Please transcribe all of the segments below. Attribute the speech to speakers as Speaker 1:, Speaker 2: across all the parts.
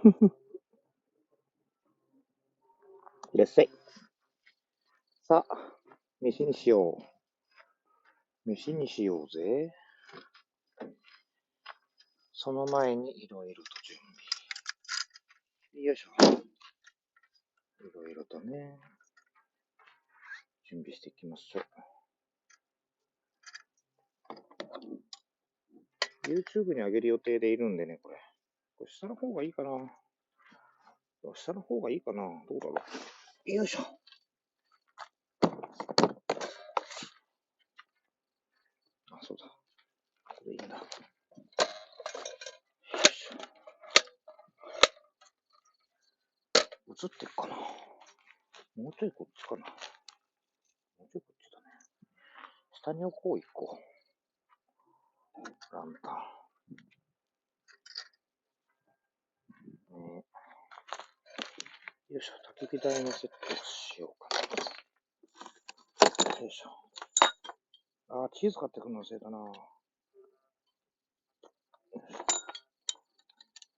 Speaker 1: いらっしゃい。さあ、飯にしよう。飯にしようぜ。その前にいろいろと準備。よいしょ。いろいろとね、準備していきましょう。YouTube に上げる予定でいるんでね、これ下の方がいいかな。下の方がいいかな。どうだろう。よいしょ。あ、そうだ。これいいんだ。よいしょ。映ってるかな。もうちょいこっちかな。もうちょいこっちだね。下に置こう、一個。ランタン。よいしょ。焚き火台のセットをしようかな。よいしょ。あ、チーズ買ってくるの忘れたな。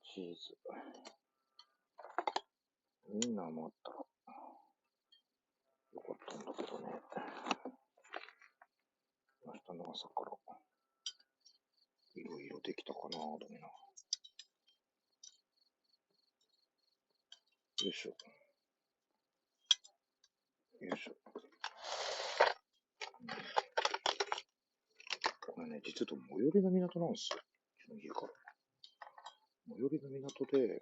Speaker 1: チーズ。ウインナーもあったらよかったんだけどね。明日の朝からいろいろできたかなと思いな。よいしょ。よいしょ。これね、実は最寄りの港なんですよ。うちの家から。最寄りの港で、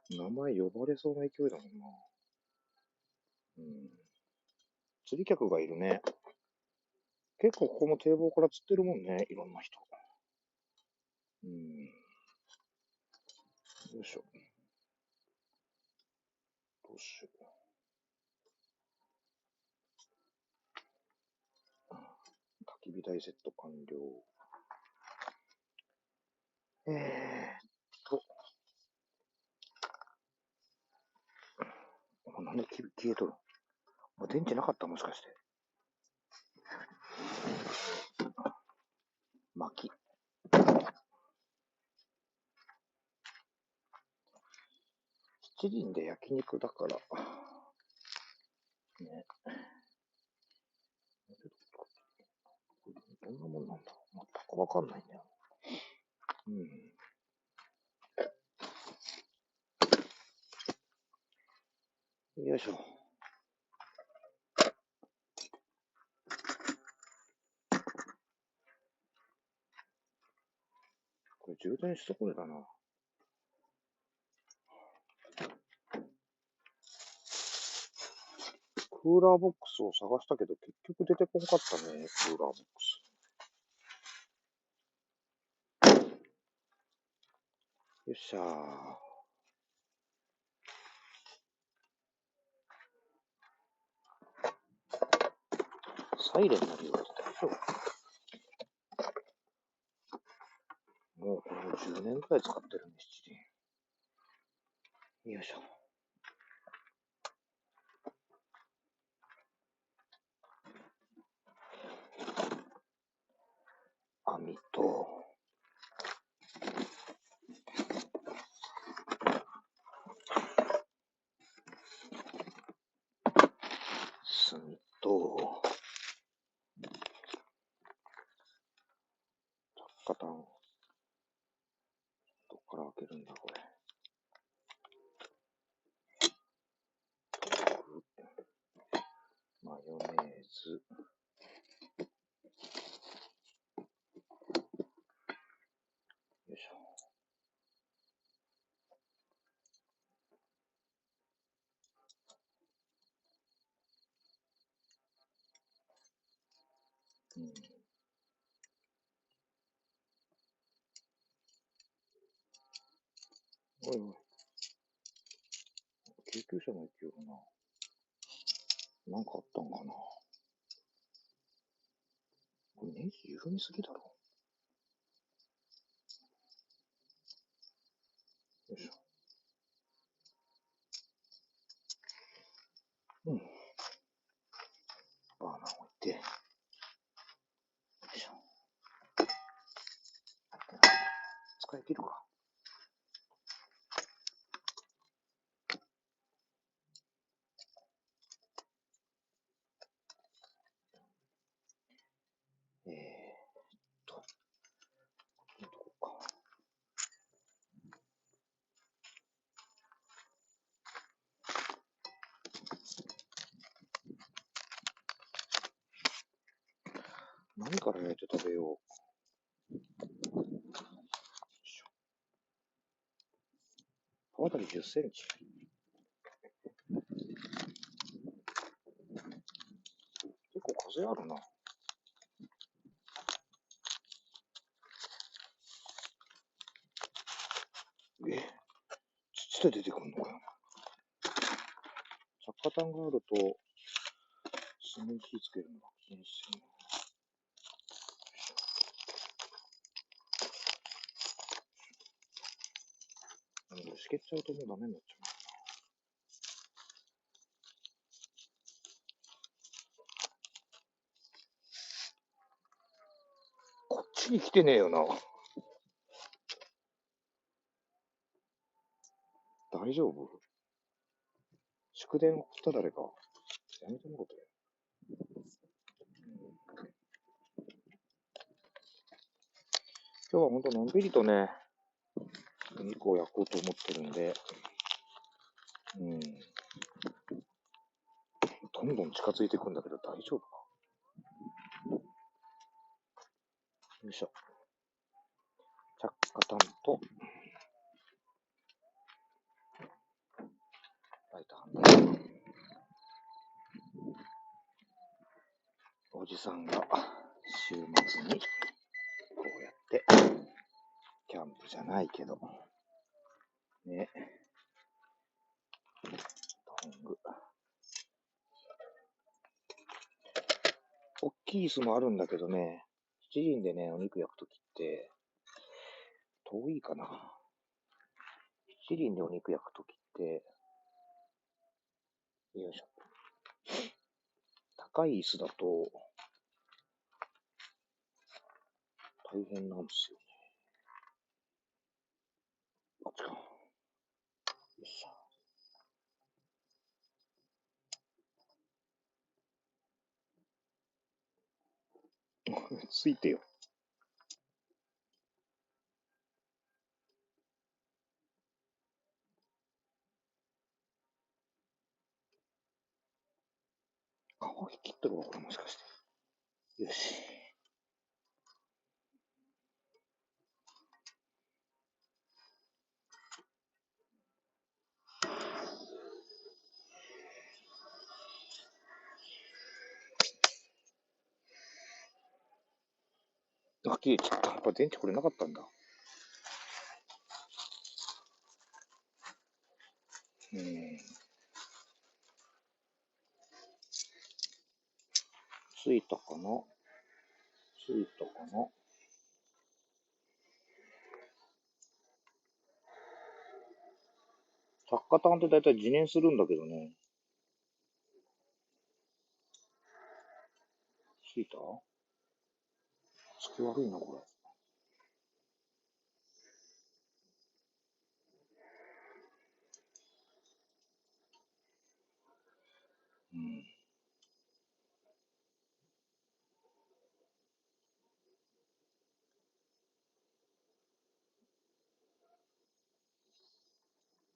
Speaker 1: 名前呼ばれそうな勢いだもんな。釣り客がいるね。結構ここも堤防から釣ってるもんね、いろんな人。よいしょ。どうしよう。焚き火台セット完了。なんで消えとる？もう電池なかった？もしかして。薪。七輪で焼肉だから。ね。どんなもんなんだろう。全くわかんないんだよ。よいしょ。これ充電しとこれだな。クーラーボックスを探したけど結局出てこんかったね、クーラーボックス。よっしゃー。サイレン鳴るよって大丈夫？もうこれも10年くらい使ってるね、七輪。よいしょ。網と、炭と、雑貨タン。どっから開けるんだ、これ。マヨネーズ。よいしょ。おいおい。救急車の勢いだな。なんかあったんかな。これネジ緩みすぎだろ。よいしょ。バーナー置いて。よいしょ。使い切るか。何から焼いて食べよう。刃渡り10センチ。結構風あるな。土で出てくんのかよ。着火炭があると、炭に火つけるのが禁止。しけっちゃうともうダメになっちゃう。こっちに来てねえよな。大丈夫？祝電送った誰か。やめてもろて。今日はほんとのんびりとね、肉を焼こうと思ってるんで、どんどん近づいていくんだけど大丈夫か？よいしょ。着火炭と、ライターハンドル。おじさんが週末にこうやってキャンプじゃないけどね、トング、大きい椅子もあるんだけどね、七輪でねお肉焼くときって遠いかな。七輪でお肉焼くときってよいしょ、高い椅子だと大変なんですよね。あっちか。よいしょ。ついてよ。皮切ってるわ、これもしかして。よし。あ、切れちゃった。これ電池これなかったんだ。ついたかな？ついたかな？着火炭ってだいたい自燃するんだけどね。ついた？つき悪いな、これ。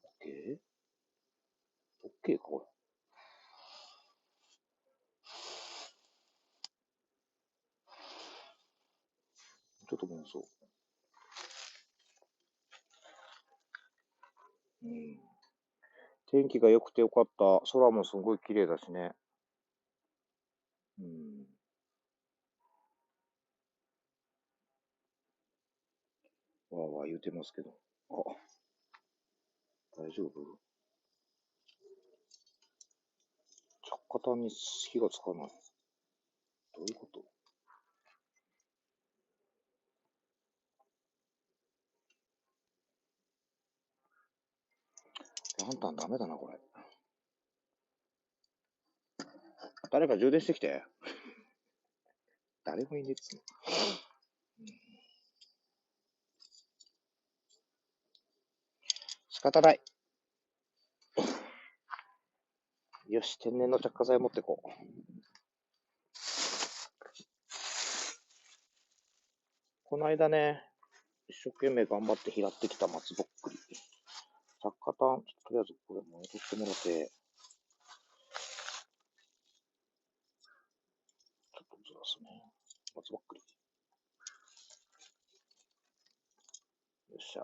Speaker 1: オッケー？オッケーか、これ。ちょっともうそう。天気が良くてよかった。空もすごい綺麗だしね。わーわー言うてますけど。あ、大丈夫？着火炭に火がつかない。どういうこと？ランタンダメだな、これ。誰か充電してきて。誰もいねえっつうの。仕方ない。よし、天然の着火剤持ってこう。この間ね、一生懸命頑張って拾ってきた松ぼっくり。着火炭、とりあえずこれも取ってもらって、ちょっとずらすね。松ぼっしゃ。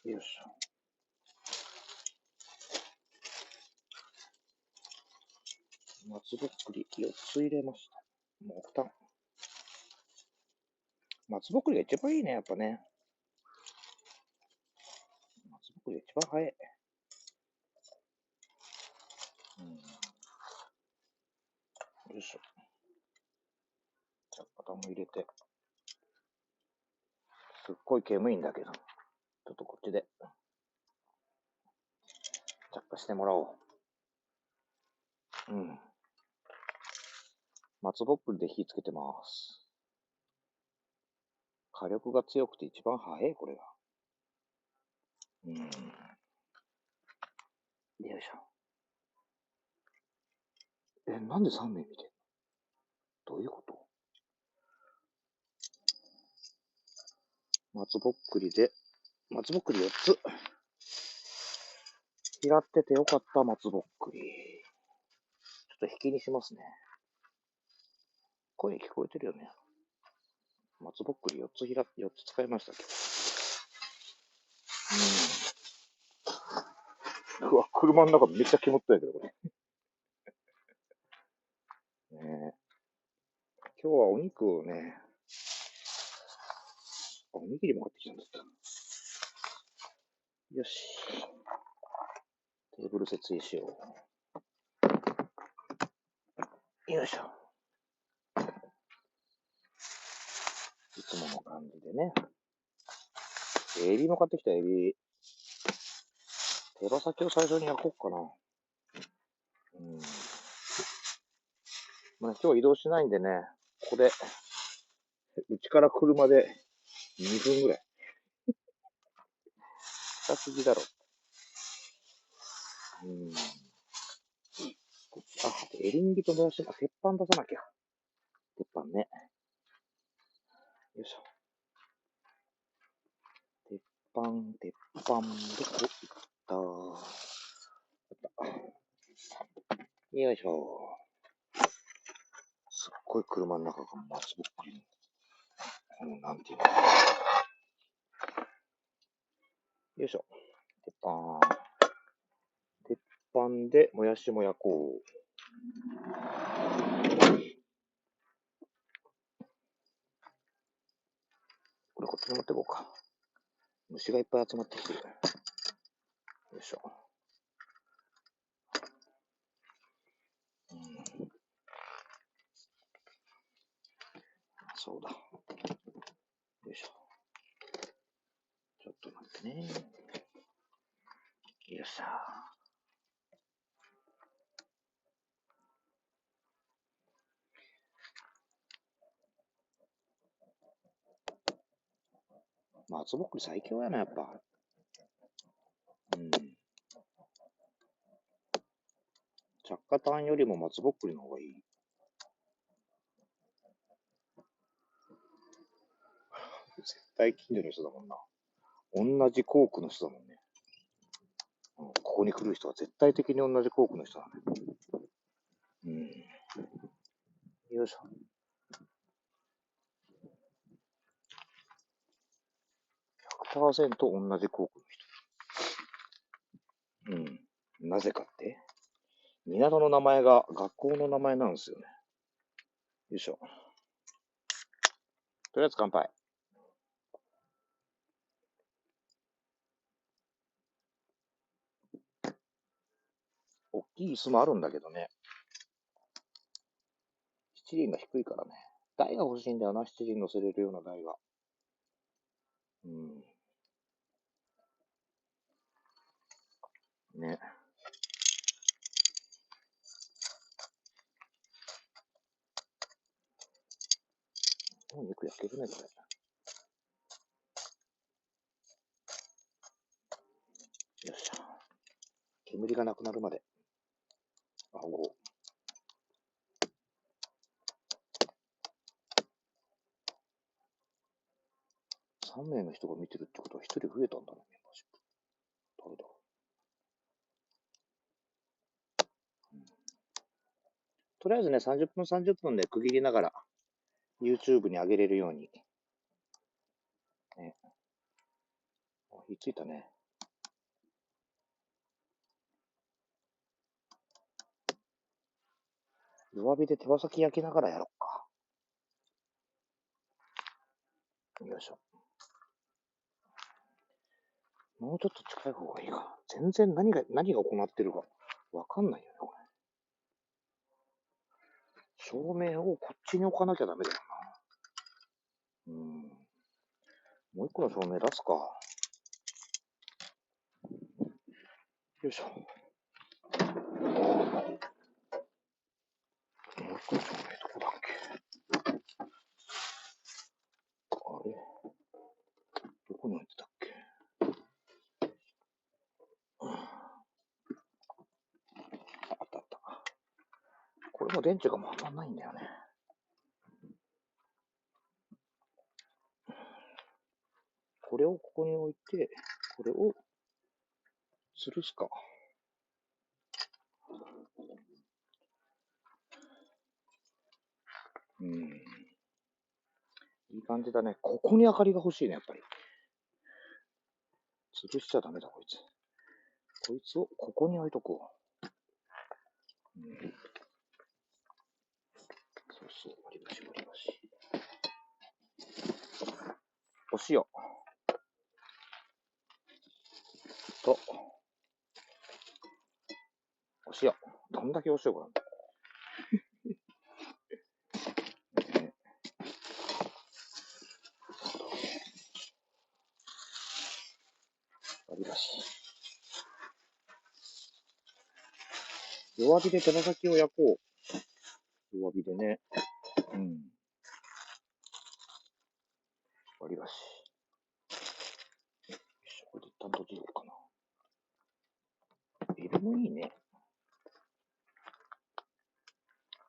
Speaker 1: よいしょ。松ぼっくり4つ入れました。もう負担。松ぼっくりが一番いいね、やっぱね。松ぼっくりが一番早い。よいしょ。着火も入れて。すっごい煙いんだけど。ちょっとこっちで着火してもらおう。松ぼっくりで火つけてます。火力が強くて一番早い、これが。よいしょ。なんで3名見てんの？どういうこと？松ぼっくり4つ。拾っててよかった松ぼっくり。ちょっと引きにしますね。声聞こえてるよね。松ぼっくり4つ使いましたけど。うわ、車の中めっちゃ煙ったやけど、これ。ねえ。今日はお肉をね、おにぎりも買ってきたんだった。よし。テーブル設営しよう。よいしょ。いつもの感じでね。エビも買ってきた、エビ。手羽先を最初に焼こうかな。まあ、今日移動しないんでね、ここで、うちから車で2分ぐらい。近すぎだろ。エリンギともやし、鉄板出さなきゃ。鉄板ね。よいしょ。鉄板でこいった。よいしょ。すっごい車の中が松ぼっくり。なんていうの。よいしょ。鉄板でもやしも焼こう。これこっちに持っていこうか。虫がいっぱい集まってきてる。よいしょ。そうだ。よいしょ。ちょっと待ってね。よっしゃ。松ぼっくり最強やな、やっぱ。着火炭よりも松ぼっくりの方がいい。絶対近所の人だもんな。同じ校区の人だもんね。ここに来る人は絶対的に同じ校区の人だね。よいしょ。100% 同じ校区の人。なぜかって港の名前が学校の名前なんですよね。よいしょ。とりあえず乾杯。大きい椅子もあるんだけどね。七輪が低いからね。台が欲しいんだよな、七輪乗せれるような台が。ね。お肉焼けるね、これ。よっしゃ。煙がなくなるまで。仰ごう。3名の人が見てるってことは1人増えたんだね、メンバーシップ。誰だろとりあえずね、30分30分で区切りながら YouTube に上げれるように。ね、火ついたね。弱火で手羽先焼きながらやろうか。よいしょ。もうちょっと近い方がいいか。全然何が行ってるかわかんないよね、これ。照明をこっちに置かなきゃダメだよな。もう一個の照明出すか。よいしょ。もう一個の照明どこだっけ。あれどこに置いてたっけ。あったあった。これも電池が回らないんだよね。これをここに置いて、これを吊るすか。いい感じだね。ここに明かりが欲しいね、やっぱり。吊るしちゃダメだ、こいつ。こいつをここに置いとこう。そうそう、割り箸割り箸。お塩。と、お塩。どんだけお塩があるの、ね、割り箸。弱火で手羽先を焼こう。弱火でね。割り箸。これで一旦閉じようかな。色もいいね。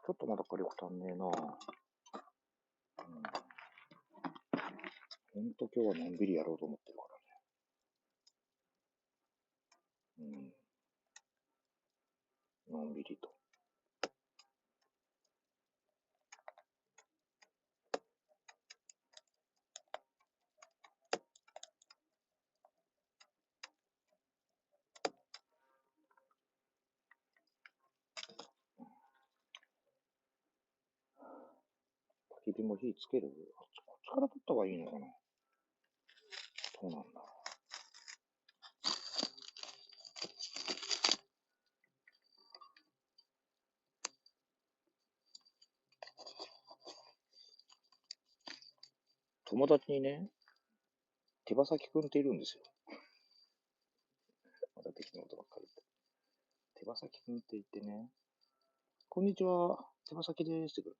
Speaker 1: ちょっとまだ火力足んねえな。ほんと今日はのんびりやろうと思ってるからね。のんびりと。焚き火も火つける？こっちから取った方がいいのかな。そうなんだ。友達にね、手羽先くんっているんですよ。また適当なことばっかり言って。手羽先くんって言ってね、こんにちは、手羽先ですってくる。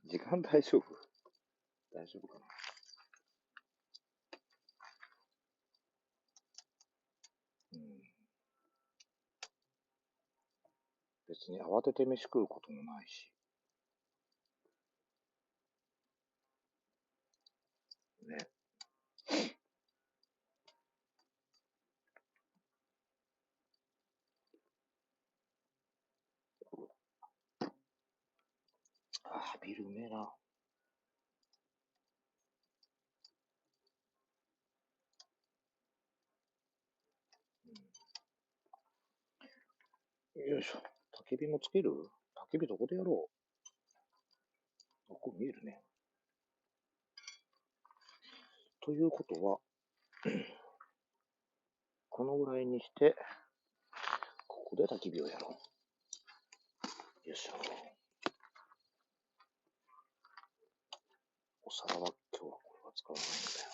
Speaker 1: 時間大丈夫？大丈夫かな。別に慌てて飯食うこともないし。ね。ああ、ビールうめえな。よいしょ。焚き火もつける？焚き火どこでやろう？ここ見えるね。ということは、このぐらいにして、ここで焚き火をやろう。よいしょ。お皿は今日はこれは使わないんだよ。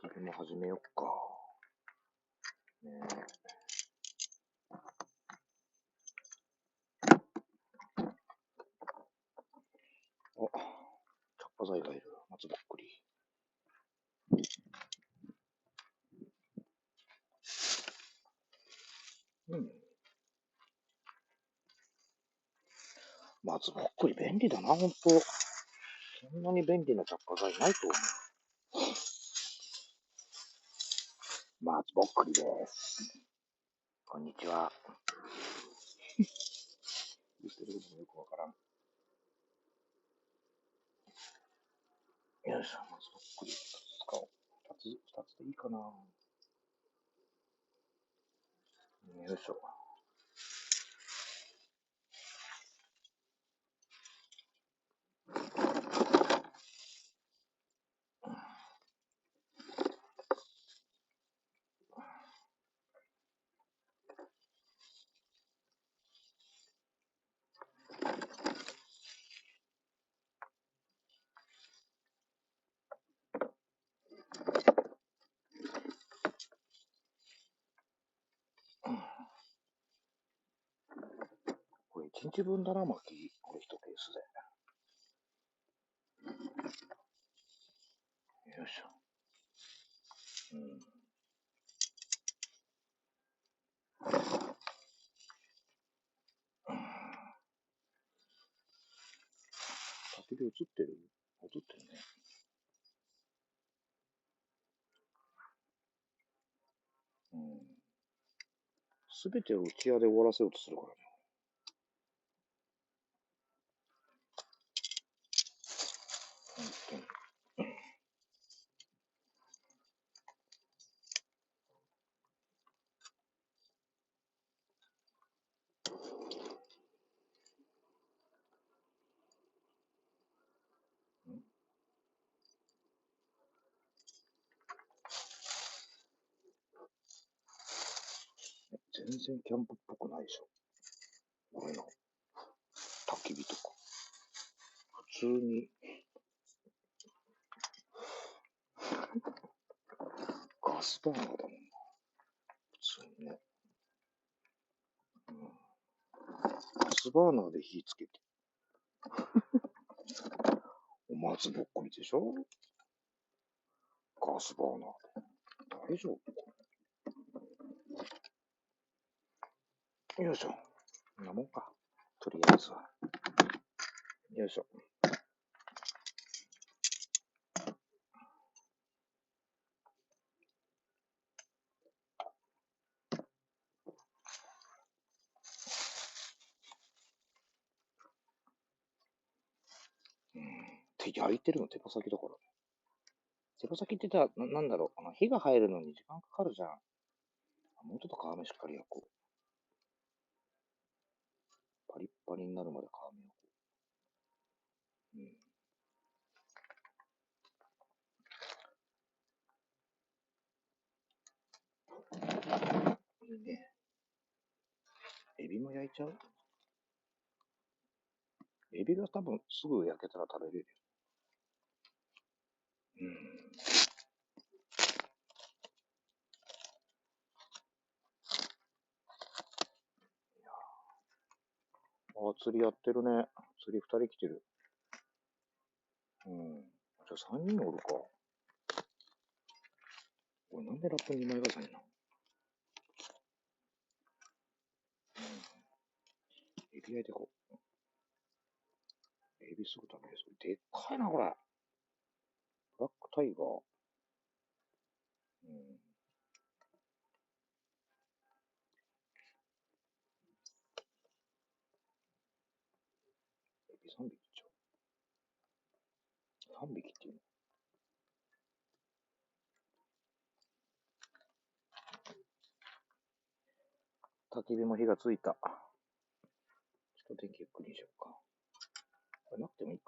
Speaker 1: 焚き火も始めよっか。ねえ。あ、茶っ葉材がいる。松ぼっくり。松ぼっくり便利だな、ほんと。そんなに便利な着火剤ないと思う。松ぼっくりです。こんにちは。言ってることもよくわからん。よいしょ、松ぼっくり2つ使おう。2つでいいかな。よいしょ。これ1日分だな、巻き。これ1ケースで。よいしょ。焚き火映ってる？映ってるね。すべてを打ち屋で終わらせようとするからね。本当に。全然キャンプっぽくないでしょ。俺の焚き火とか。普通にガスバーナーだもんな。普通にね。ガスバーナーで火つけて。お松ぼっくりでしょ？ガスバーナーで。大丈夫？よいしょ。こんなもんか。とりあえずは。よいしょ。って焼いてるの手羽先だからね。手羽先って言ったら、なんだろう。火が入るのに時間かかるじゃん。もうちょっと皮目しっかり焼こう。パリッパリになるまで皮目焼こう。いいね。エビも焼いちゃう？エビが多分すぐ焼けたら食べれるよ。釣りやってるね。釣り2人来てる。じゃあ3人おるか。これなんでラップ2枚重ねなの？エビ焼いてこう。エビすぐ食べれそう。でっかいな、これ。ブラックタイガー。エビ3匹いっちゃう。3匹っていうの？焚き火も火がついた。ちょっと電気ゆっくりにしようか。これなくてもいいか。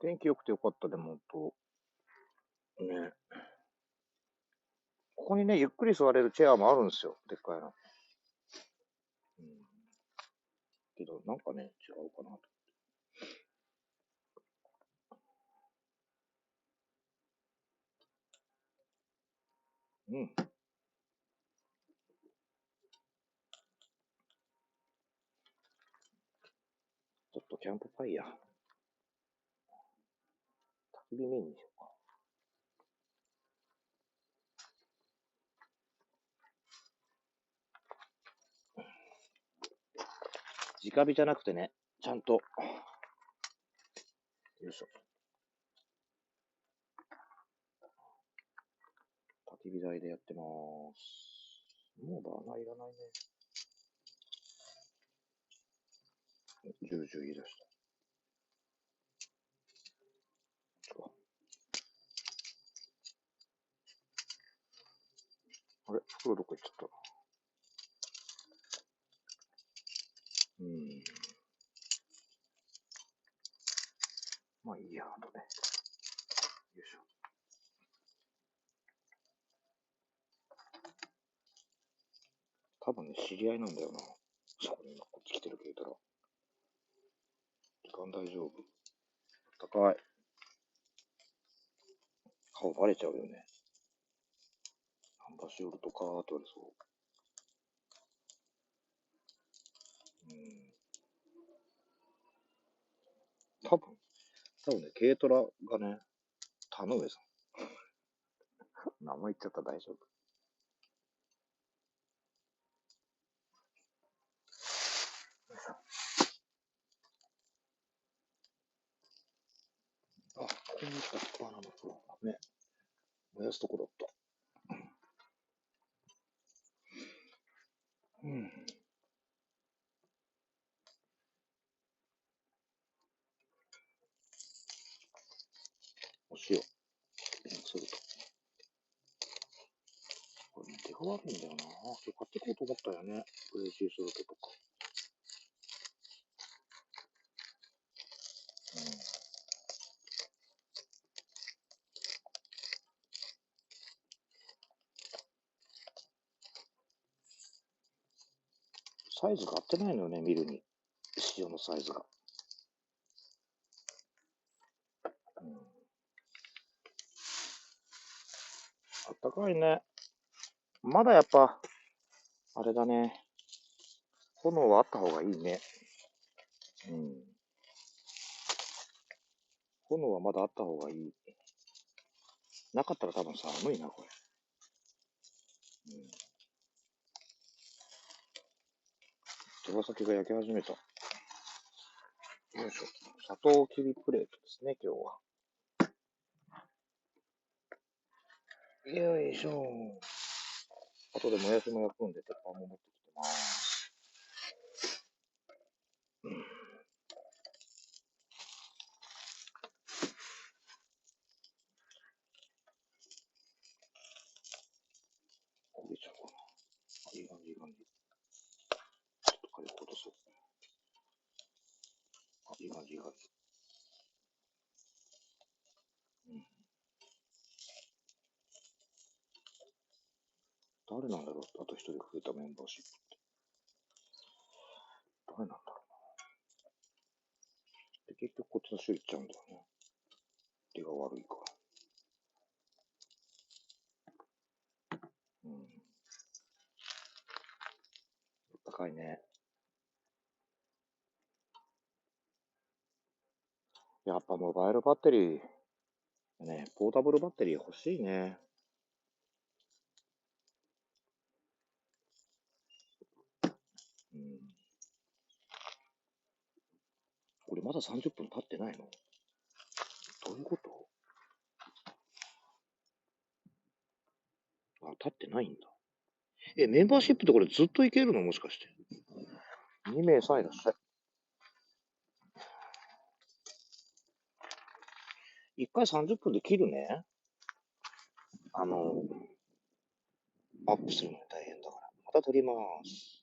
Speaker 1: 天気良くてよかった、でも、ね。ここにね、ゆっくり座れるチェアもあるんですよ。でっかいの。けど、なんかね、違うかなと。ちょっとキャンプファイヤー。焚き火メインにしようか。直火じゃなくてね、ちゃんと、よいしょ。焚き火台でやってまーす。もうバーナーいらないね。ジュージュー言い出した。あれ袋どこ行っちゃった。まあいいや、あとね。よいしょ。多分ね、知り合いなんだよな。そこに今こっち来てるけどたら。時間大丈夫。高い。顔バレちゃうよね。ナンバーシオルとかーって言われそう。多分ね、軽トラがね、田上さん。名前言っちゃったら大丈夫。あ、ここに来た。バナナと。ね。燃やすとこだった。うん。お塩。すると。これね、手が悪いんだよな。今日買ってこうと思ったよね。グレーチーソルトとか。サイズが合ってないのよね、見るに。塩のサイズが。あったかいね。まだやっぱ、あれだね。炎はあった方がいいね。炎はまだあった方がいい。なかったら多分寒いな、これ。手羽先が焼き始めた。よいしょ。砂糖きびプレートですね、今日は。よいしょ。後でもやしも焼くんで、鉄板も持ってきてます。焦げちゃうかな。いい感じ、いい感じ。ちょっと軽く落とそう。いい感じ、いい感じ。誰なんだろう、あと一人増えたメンバーシップって。誰なんだろう。で、結局こっちの人行っちゃうんだよね。手が悪いから。高いね。やっぱモバイルバッテリー、ね、ポータブルバッテリー欲しいね。これまだ30分経ってないの？どういうこと？あ、経ってないんだ。メンバーシップってこれずっといけるの？もしかして。2名さんいらっしゃい。1回30分で切るね。アップするの大変だから。また撮ります。